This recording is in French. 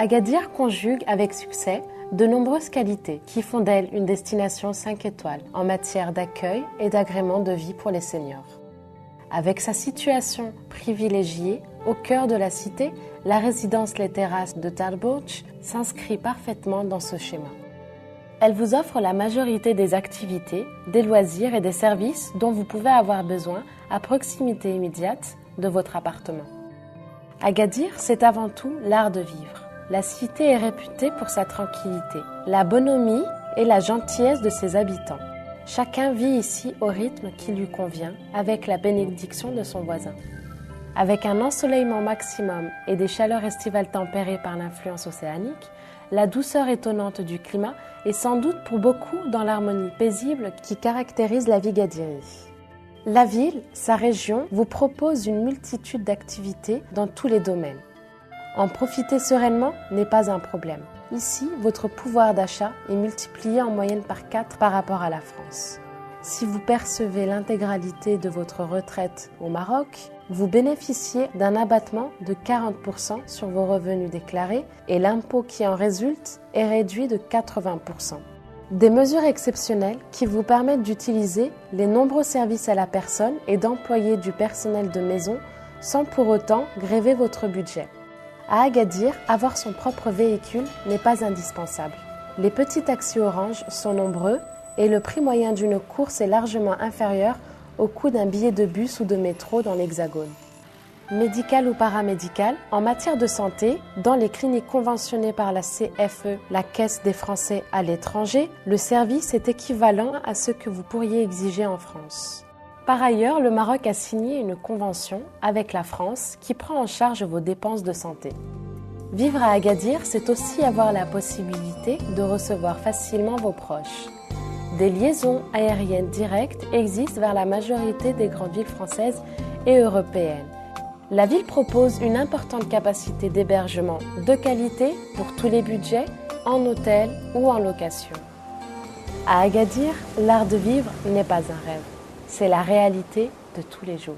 Agadir conjugue avec succès de nombreuses qualités qui font d'elle une destination 5 étoiles en matière d'accueil et d'agrément de vie pour les seniors. Avec sa situation privilégiée au cœur de la cité, la résidence Les Terrasses de Talbourg s'inscrit parfaitement dans ce schéma. Elle vous offre la majorité des activités, des loisirs et des services dont vous pouvez avoir besoin à proximité immédiate de votre appartement. Agadir, c'est avant tout l'art de vivre. La cité est réputée pour sa tranquillité, la bonhomie et la gentillesse de ses habitants. Chacun vit ici au rythme qui lui convient, avec la bénédiction de son voisin. Avec un ensoleillement maximum et des chaleurs estivales tempérées par l'influence océanique, la douceur étonnante du climat est sans doute pour beaucoup dans l'harmonie paisible qui caractérise la vie gadirie. La ville, sa région, vous propose une multitude d'activités dans tous les domaines. En profiter sereinement n'est pas un problème. Ici, votre pouvoir d'achat est multiplié en moyenne par 4 par rapport à la France. Si vous percevez l'intégralité de votre retraite au Maroc, vous bénéficiez d'un abattement de 40% sur vos revenus déclarés et l'impôt qui en résulte est réduit de 80%. Des mesures exceptionnelles qui vous permettent d'utiliser les nombreux services à la personne et d'employer du personnel de maison sans pour autant gréver votre budget. À Agadir, avoir son propre véhicule n'est pas indispensable. Les petits taxis Orange sont nombreux et le prix moyen d'une course est largement inférieur au coût d'un billet de bus ou de métro dans l'Hexagone. Médical ou paramédical, en matière de santé, dans les cliniques conventionnées par la CFE, la Caisse des Français à l'étranger, le service est équivalent à ce que vous pourriez exiger en France. Par ailleurs, le Maroc a signé une convention avec la France qui prend en charge vos dépenses de santé. Vivre à Agadir, c'est aussi avoir la possibilité de recevoir facilement vos proches. Des liaisons aériennes directes existent vers la majorité des grandes villes françaises et européennes. La ville propose une importante capacité d'hébergement de qualité pour tous les budgets, en hôtel ou en location. À Agadir, l'art de vivre n'est pas un rêve, c'est la réalité de tous les jours.